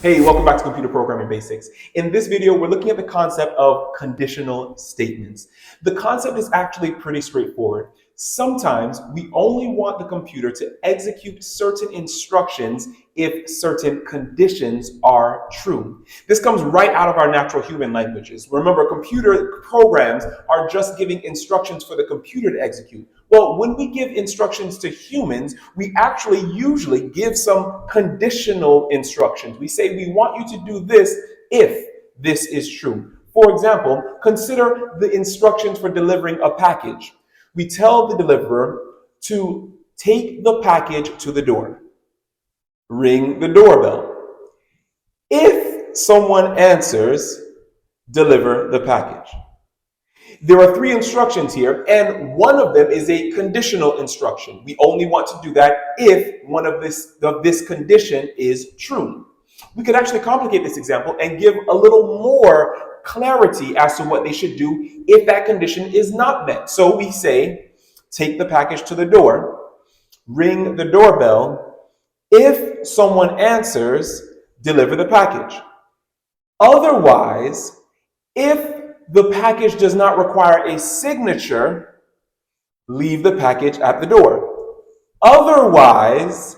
Hey, welcome back to Computer Programming Basics. In this video, we're looking at the concept of conditional statements. The concept is actually pretty straightforward. Sometimes we only want the computer to execute certain instructions if certain conditions are true. This comes right out of our natural human languages. Remember, computer programs are just giving instructions for the computer to execute. Well, when we give instructions to humans, we actually usually give some conditional instructions. We say, we want you to do this if this is true. For example, consider the instructions for delivering a package. We tell the deliverer to take the package to the door, ring the doorbell. If someone answers, deliver the package. There are three instructions here, and one of them is a conditional instruction. We only want to do that if one of this condition is true. We could actually complicate this example and give a little more clarity as to what they should do if that condition is not met. So we say, take the package to the door, ring the doorbell. If someone answers, deliver the package. Otherwise, if the package does not require a signature, leave the package at the door. Otherwise,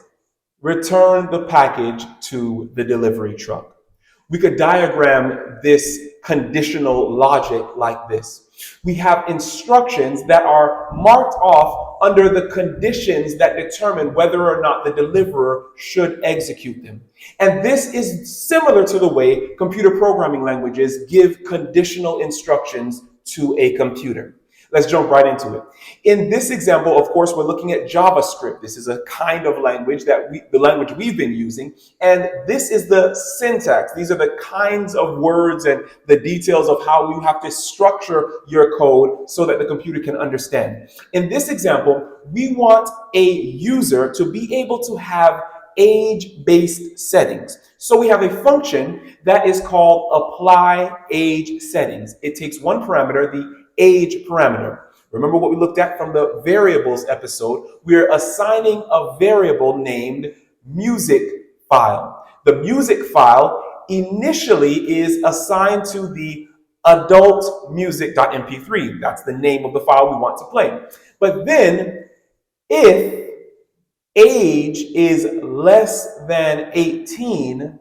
return the package to the delivery truck. We could diagram this conditional logic like this. We have instructions that are marked off under the conditions that determine whether or not the deliverer should execute them. And this is similar to the way computer programming languages give conditional instructions to a computer. Let's jump right into it. In this example, of course, we're looking at JavaScript. This is a kind of language the language we've been using. And this is the syntax. These are the kinds of words and the details of how you have to structure your code so that the computer can understand. In this example, we want a user to be able to have age-based settings. So we have a function that is called apply age settings. It takes one parameter, the age parameter. Remember what we looked at from the variables episode? We're assigning a variable named music file. The music file initially is assigned to the adult music.mp3. That's the name of the file we want to play. But then if age is less than 18,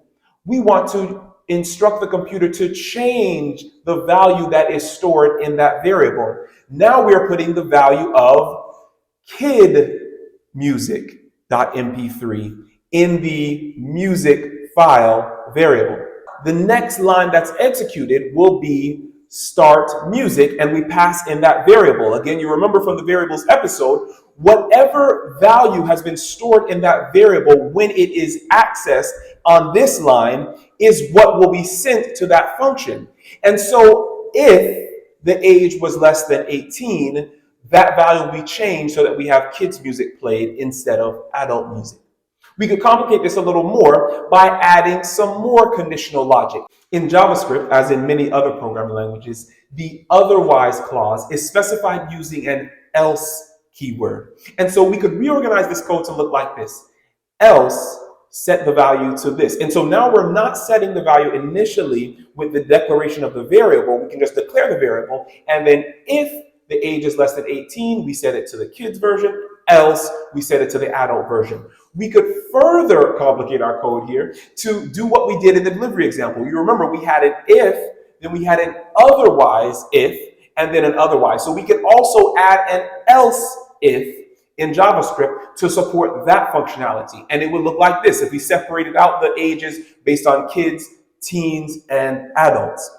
we want to instruct the computer to change the value that is stored in that variable. Now we are putting the value of kid music.mp3 in the music file variable. The next line that's executed will be start music, and we pass in that variable. Again, you remember from the variables episode, whatever value has been stored in that variable when it is accessed on this line is what will be sent to that function. And so if the age was less than 18, that value will be changed so that we have kids music played instead of adult music. We could complicate this a little more by adding some more conditional logic. In JavaScript, as in many other programming languages, the otherwise clause is specified using an else keyword. And so we could reorganize this code to look like this. Else set the value to this. And so now we're not setting the value initially with the declaration of the variable. We can just declare the variable. And then if the age is less than 18, we set it to the kids version. Else, we set it to the adult version. We could further complicate our code here to do what we did in the delivery example. You remember we had an if, then we had an otherwise if, and then an otherwise. So we could also add an else if in JavaScript to support that functionality. And it would look like this if we separated out the ages based on kids, teens, and adults.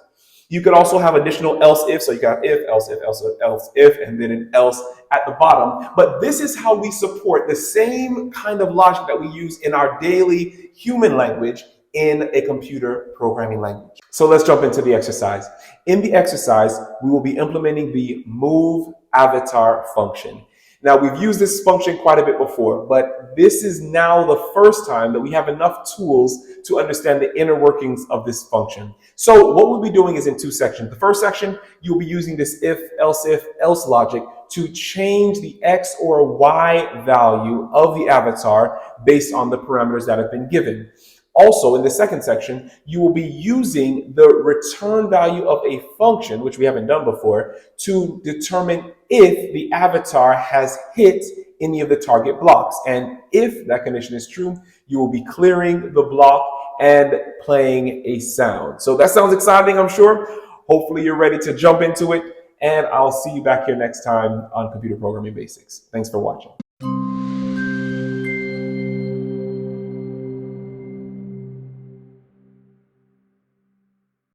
You could also have additional else if, so you got if, else if, else if, and then an else at the bottom. But this is how we support the same kind of logic that we use in our daily human language in a computer programming language. So let's jump into the exercise. In the exercise, we will be implementing the move avatar function. Now, we've used this function quite a bit before, but this is now the first time that we have enough tools to understand the inner workings of this function. So what we'll be doing is in two sections. The first section, you'll be using this if, else logic to change the X or Y value of the avatar based on the parameters that have been given. Also, in the second section, you will be using the return value of a function, which we haven't done before, to determine if the avatar has hit any of the target blocks. And if that condition is true, you will be clearing the block and playing a sound. So that sounds exciting, I'm sure. Hopefully you're ready to jump into it, and I'll see you back here next time on Computer Programming Basics. Thanks for watching.